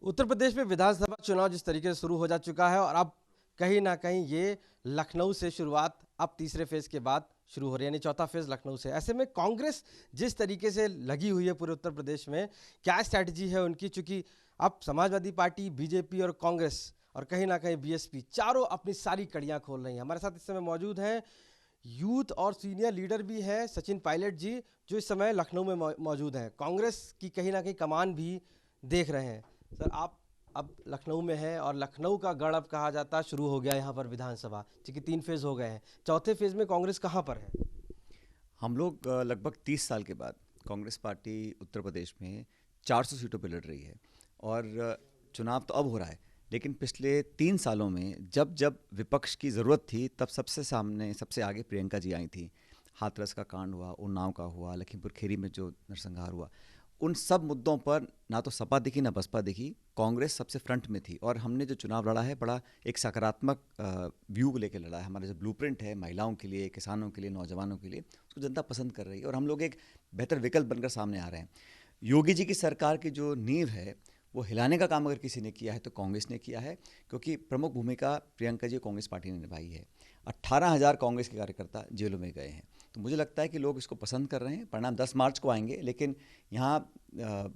उत्तर प्रदेश में विधानसभा चुनाव जिस तरीके से शुरू हो जा चुका है और अब कहीं ना कहीं ये लखनऊ से शुरुआत अब तीसरे फेज के बाद शुरू हो रही है, यानी चौथा फेज लखनऊ से। ऐसे में कांग्रेस जिस तरीके से लगी हुई है पूरे उत्तर प्रदेश में, क्या स्ट्रैटेजी है उनकी? चूंकि अब समाजवादी पार्टी, बीजेपी और कांग्रेस और कहीं ना कहीं बीएसपी चारों अपनी सारी कड़ियां खोल रही हैं। हमारे साथ इस समय मौजूद हैं यूथ और सीनियर लीडर भी हैं सचिन पायलट जी, जो इस समय लखनऊ में मौजूद हैं, कांग्रेस की कहीं ना कहीं कमान भी देख रहे हैं। सर, आप अब लखनऊ में हैं और लखनऊ का गढ़ अब कहा जाता है शुरू हो गया यहाँ पर विधानसभा, क्योंकि 3 फेज हो गए हैं। चौथे फेज में कांग्रेस कहाँ पर है? हम लोग लगभग 30 साल के बाद कांग्रेस पार्टी उत्तर प्रदेश में 400 सीटों पर लड़ रही है। और चुनाव तो अब हो रहा है, लेकिन पिछले 3 सालों में जब जब विपक्ष की ज़रूरत थी तब सबसे सामने सबसे आगे प्रियंका जी आई थी। हाथरस का कांड हुआ, उन्नाव का हुआ, लखीमपुर खीरी में जो नरसंहार हुआ, उन सब मुद्दों पर ना तो सपा दिखी ना बसपा दिखी, कांग्रेस सबसे फ्रंट में थी। और हमने जो चुनाव लड़ा है बड़ा एक सकारात्मक व्यू को लेकर लड़ा है। हमारा जो ब्लूप्रिंट है महिलाओं के लिए, किसानों के लिए, नौजवानों के लिए, उसको जनता पसंद कर रही है और हम लोग एक बेहतर विकल्प बनकर सामने आ रहे हैं। योगी जी की सरकार की जो नींव है वो हिलाने का काम अगर किसी ने किया है तो कांग्रेस ने किया है, क्योंकि प्रमुख भूमिका प्रियंका जी कांग्रेस पार्टी ने निभाई है। 18,000 कांग्रेस के कार्यकर्ता जेलों में गए हैं, तो मुझे लगता है कि लोग इसको पसंद कर रहे हैं। परिणाम 10 मार्च को आएंगे, लेकिन यहाँ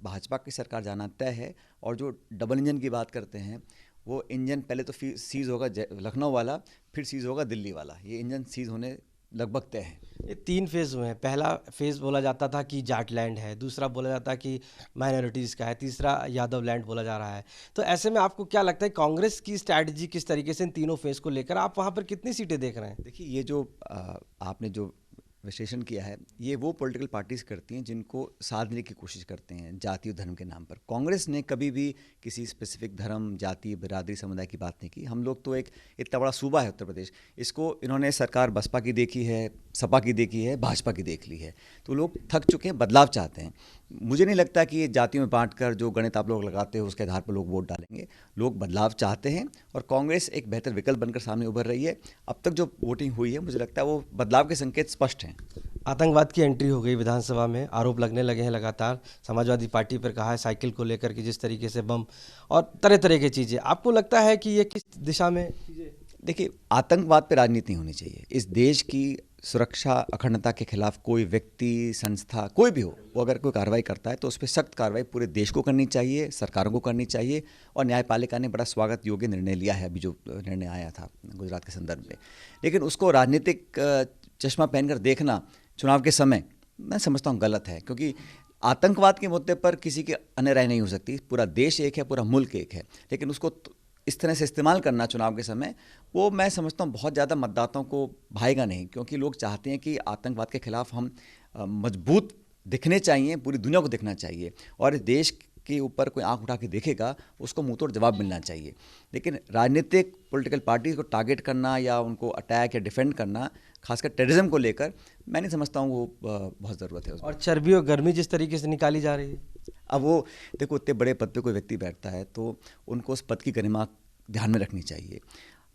भाजपा की सरकार जाना तय है। और जो डबल इंजन की बात करते हैं, वो इंजन पहले तो सीज़ होगा लखनऊ वाला, फिर सीज़ होगा दिल्ली वाला। ये इंजन सीज़ होने लगभग तय है। ये 3 फेज हुए हैं। पहला फेज बोला जाता था कि जाट लैंड है, दूसरा बोला जाता कि माइनॉरिटीज़ का है, तीसरा यादव लैंड बोला जा रहा है। तो ऐसे में आपको क्या लगता है कांग्रेस की स्ट्रैटेजी किस तरीके से इन तीनों फेज को लेकर, आप वहाँ पर कितनी सीटें देख रहे हैं? देखिए, ये जो आपने जो विश्लेषण किया है, ये वो पॉलिटिकल पार्टीज करती हैं जिनको साधने की कोशिश करते हैं जाति और धर्म के नाम पर। कांग्रेस ने कभी भी किसी स्पेसिफिक धर्म, जाति, बिरादरी, समुदाय की बात नहीं की। हम लोग तो एक इतना बड़ा सूबा है उत्तर प्रदेश, इसको इन्होंने सरकार बसपा की देखी है, सपा की देखी है, भाजपा की देख ली है। तो लोग थक चुके हैं, बदलाव चाहते हैं। मुझे नहीं लगता कि ये जातियों में बांट कर जो गणित आप लोग लगाते हो उसके आधार पर लोग वोट डालेंगे। लोग बदलाव चाहते हैं और कांग्रेस एक बेहतर विकल्प बनकर सामने उभर रही है। अब तक जो वोटिंग हुई है, मुझे लगता है वो बदलाव के संकेत स्पष्ट हैं। आतंकवाद की एंट्री हो गई विधानसभा में, आरोप लगने लगे हैं लगातार। समाजवादी पार्टी पर कहा है साइकिल को लेकर कि जिस तरीके से बम और तरह तरह की चीज़ें, आपको लगता है कि ये किस दिशा में चीज़ें? देखिए, आतंकवाद पे राजनीति नहीं होनी चाहिए। इस देश की सुरक्षा अखंडता के खिलाफ कोई व्यक्ति, संस्था, कोई भी हो, वो अगर कोई कार्रवाई करता है तो उस पर सख्त कार्रवाई पूरे देश को करनी चाहिए, सरकारों को करनी चाहिए। और न्यायपालिका ने बड़ा स्वागत योग्य निर्णय लिया है, अभी जो निर्णय आया था गुजरात के संदर्भ में। लेकिन उसको राजनीतिक चश्मा पहनकर देखना चुनाव के समय, मैं समझता हूँ गलत है। क्योंकि आतंकवाद के मुद्दे पर किसी की अन्य राय नहीं हो सकती। पूरा देश एक है, पूरा मुल्क एक है, लेकिन उसको इस तरह से इस्तेमाल करना चुनाव के समय, वो मैं समझता हूँ बहुत ज़्यादा मतदाताओं को भाएगा नहीं। क्योंकि लोग चाहते हैं कि आतंकवाद के खिलाफ हम मजबूत दिखने चाहिए, पूरी दुनिया को दिखना चाहिए। और देश के ऊपर कोई आंख उठा के देखेगा, उसको मुंह तोड़ जवाब मिलना चाहिए। लेकिन राजनीतिक पॉलिटिकल पार्टीज को टारगेट करना या उनको अटैक या डिफेंड करना, खासकर टेररिज्म को लेकर, मैं नहीं समझता हूँ वो बहुत ज़रूरत है उसमें। और चर्बी और गर्मी जिस तरीके से निकाली जा रही है। अब वो देखो, इतने बड़े पद पे कोई व्यक्ति बैठता है तो उनको उस पद की गरिमा ध्यान में रखनी चाहिए।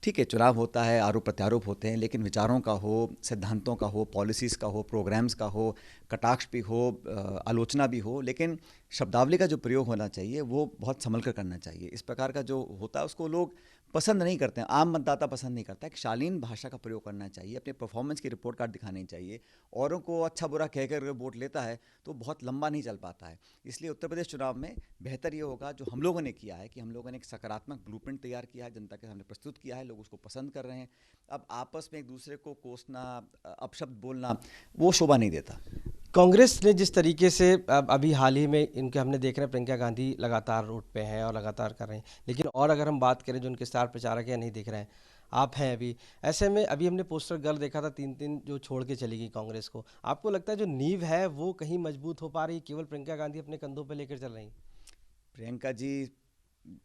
ठीक है, चुनाव होता है, आरोप प्रत्यारोप होते हैं, लेकिन विचारों का हो, सिद्धांतों का हो, पॉलिसीज़ का हो, प्रोग्राम्स का हो, कटाक्ष भी हो, आलोचना भी हो, लेकिन शब्दावली का जो प्रयोग होना चाहिए वो बहुत संभल कर करना चाहिए। इस प्रकार का जो होता है उसको लोग पसंद नहीं करते हैं, आम मतदाता पसंद नहीं करता है। एक शालीन भाषा का प्रयोग करना चाहिए, अपने परफॉर्मेंस की रिपोर्ट कार्ड दिखानी चाहिए। औरों को अच्छा बुरा कह कर वोट लेता है तो बहुत लंबा नहीं चल पाता है। इसलिए उत्तर प्रदेश चुनाव में बेहतर ये होगा जो हम लोगों ने किया है, कि हम लोगों ने एक सकारात्मक ब्लूप्रिंट तैयार किया है, जनता के सामने प्रस्तुत किया है, लोग उसको पसंद कर रहे हैं। अब आपस में एक दूसरे को कोसना, अपशब्द बोलना, वो शोभा नहीं देता। कांग्रेस ने जिस तरीके से अभी हाल ही में इनके हमने देख रहे हैं, प्रियंका गांधी लगातार रूट पे हैं और लगातार कर रहे हैं। लेकिन और अगर हम बात करें जो उनके स्टार प्रचारक हैं, नहीं दिख रहे हैं, आप हैं अभी। ऐसे में अभी हमने पोस्टर गर्ल देखा था, 3-3 जो छोड़ के चली गई कांग्रेस को। आपको लगता है जो नींव है वो कहीं मजबूत हो पा रही, केवल प्रियंका गांधी अपने कंधों पर लेकर चल रही? प्रियंका जी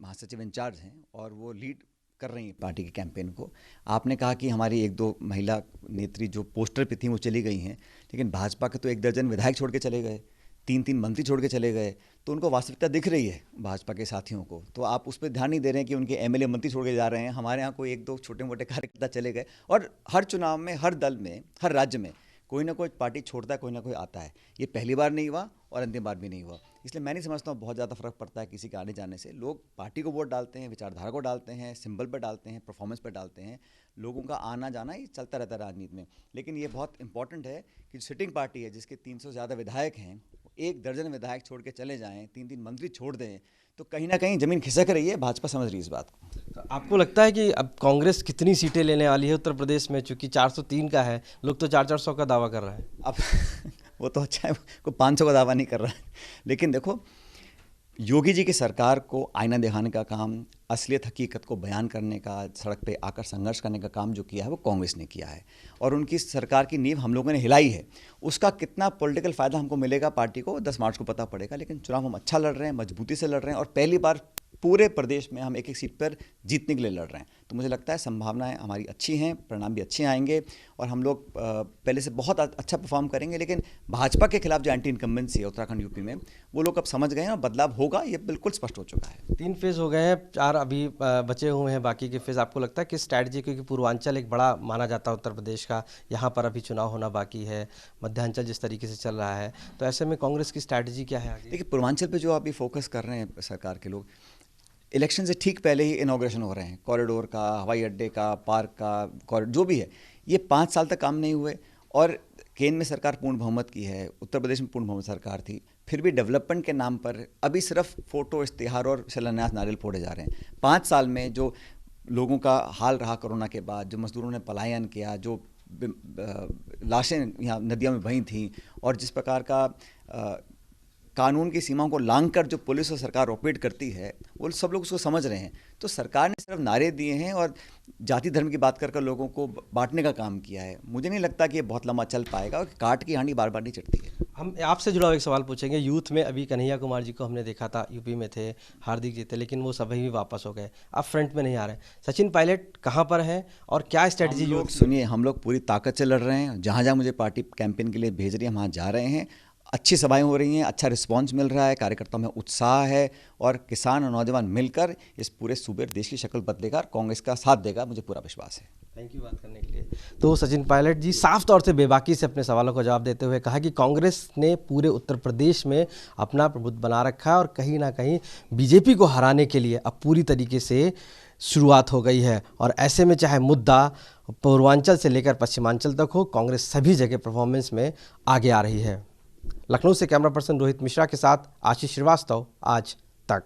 महासचिव इंचार्ज हैं और वो लीड कर रही हैं पार्टी के कैंपेन को। आपने कहा कि हमारी 1-2 महिला नेत्री जो पोस्टर पे थी वो चली गई हैं, लेकिन भाजपा के तो 1 दर्जन विधायक छोड़ के चले गए, 3-3 मंत्री छोड़ के चले गए। तो उनको वास्तविकता दिख रही है भाजपा के साथियों को, तो आप उस पर ध्यान नहीं दे रहे हैं कि उनके एमएलए मंत्री छोड़ के जा रहे हैं। हमारे यहाँ कोई 1-2 छोटे मोटे कार्यकर्ता चले गए। और हर चुनाव में, हर दल में, हर राज्य में कोई ना कोई पार्टी छोड़ता है, कोई ना कोई आता है। ये पहली बार नहीं हुआ और अंतिम बार भी नहीं हुआ। इसलिए मैं नहीं समझता हूँ बहुत ज़्यादा फर्क पड़ता है किसी के आने जाने से। लोग पार्टी को वोट डालते हैं, विचारधारा को डालते हैं, सिंबल पर डालते हैं, परफॉर्मेंस पर डालते हैं। लोगों का आना जाना ये चलता रहता है राजनीति में। लेकिन ये बहुत इंपॉर्टेंट है कि सिटिंग पार्टी है जिसके 300 से ज़्यादा विधायक हैं, एक दर्जन विधायक छोड़ के चले जाएं, 3-3 मंत्री छोड़ दें, तो कहीं ना कहीं ज़मीन खिसक रही है। भाजपा समझ रही है इस बात को। तो आपको लगता है कि अब कांग्रेस कितनी सीटें लेने वाली है उत्तर प्रदेश में? चूंकि 403 का है, लोग तो 400 का दावा कर रहे हैं। अब वो तो अच्छा है, कोई 500 का दावा नहीं कर रहा है। लेकिन देखो, योगी जी की सरकार को आईना दिखाने का काम, असलियत हकीकत को बयान करने का, सड़क पे आकर संघर्ष करने का काम जो किया है वो कांग्रेस ने किया है। और उनकी सरकार की नींव हम लोगों ने हिलाई है। उसका कितना पॉलिटिकल फ़ायदा हमको मिलेगा पार्टी को 10 मार्च को पता पड़ेगा। लेकिन चुनाव हम अच्छा लड़ रहे हैं, मजबूती से लड़ रहे हैं, और पहली बार पूरे प्रदेश में हम एक एक सीट पर जीतने के लिए लड़ रहे हैं। तो मुझे लगता है संभावनाएं हमारी अच्छी हैं, परिणाम भी अच्छे आएंगे, और हम लोग पहले से बहुत अच्छा परफॉर्म करेंगे। लेकिन भाजपा के खिलाफ जो एंटी इनकम्बेंसी है उत्तराखंड यूपी में, वो लोग अब समझ गए हैं और बदलाव होगा, ये बिल्कुल स्पष्ट हो चुका है। 3 फेज़ हो गए हैं, 4 अभी बचे हुए हैं बाकी के फेज़। आपको लगता है कि स्ट्रैटेजी, क्योंकि पूर्वांचल एक बड़ा माना जाता है उत्तर प्रदेश का, यहाँ पर अभी चुनाव होना बाकी है, मध्यांचल जिस तरीके से चल रहा है, तो ऐसे में कांग्रेस की स्ट्रैटेजी क्या है आगे? देखिए, पूर्वांचल पे जो अभी फोकस कर रहे हैं सरकार के लोग, इलेक्शन से ठीक पहले ही इनॉग्रेशन हो रहे हैं, कॉरिडोर का, हवाई अड्डे का, पार्क का, जो भी है। ये 5 साल तक काम नहीं हुए, और केंद्र में सरकार पूर्ण बहुमत की है, उत्तर प्रदेश में पूर्ण बहुमत सरकार थी, फिर भी डेवलपमेंट के नाम पर अभी सिर्फ फोटो, इश्तिहार और शिलान्यास, नारियल फोड़े जा रहे हैं। 5 साल में जो लोगों का हाल रहा कोरोना के बाद, जो मजदूरों ने पलायन किया, जो लाशें यहाँ नदियों में बही थीं, और जिस प्रकार का कानून की सीमाओं को लांघकर जो पुलिस और सरकार ऑपरेट करती है, वो सब लोग उसको समझ रहे हैं। तो सरकार ने सिर्फ नारे दिए हैं और जाति धर्म की बात कर लोगों को बांटने का काम किया है। मुझे नहीं लगता कि ये बहुत लंबा चल पाएगा, और काट की हांडी बार बार नहीं चढ़ती है। हम आपसे जुड़ा हुआ एक सवाल पूछेंगे। यूथ में अभी कन्हैया कुमार जी को हमने देखा था, यूपी में थे, हार्दिक जी थे, लेकिन वो सभी भी वापस हो गए, अब फ्रंट में नहीं आ रहे। सचिन पायलट कहाँ पर हैं और क्या स्ट्रेटजी? लोग सुनिए, हम लोग पूरी ताकत से लड़ रहे हैं। जहाँ जहाँ मुझे पार्टी कैंपेन के लिए भेज रही है, हम वहाँ जा रहे हैं। अच्छी सभाएं हो रही हैं, अच्छा रिस्पांस मिल रहा है, कार्यकर्ताओं में उत्साह है, और किसान और नौजवान मिलकर इस पूरे सूबे देश की शक्ल बदलेगा, कांग्रेस का साथ देगा, मुझे पूरा विश्वास है। थैंक यू बात करने के लिए। तो सचिन पायलट जी साफ तौर से बेबाकी से अपने सवालों का जवाब देते हुए कहा कि कांग्रेस ने पूरे उत्तर प्रदेश में अपना प्रभुत्व बना रखा है, और कहीं ना कहीं बीजेपी को हराने के लिए अब पूरी तरीके से शुरुआत हो गई है। और ऐसे में चाहे मुद्दा पूर्वांचल से लेकर पश्चिमांचल तक हो, कांग्रेस सभी जगह परफॉर्मेंस में आगे आ रही है। लखनऊ से कैमरा पर्सन रोहित मिश्रा के साथ आशीष श्रीवास्तव, आज तक।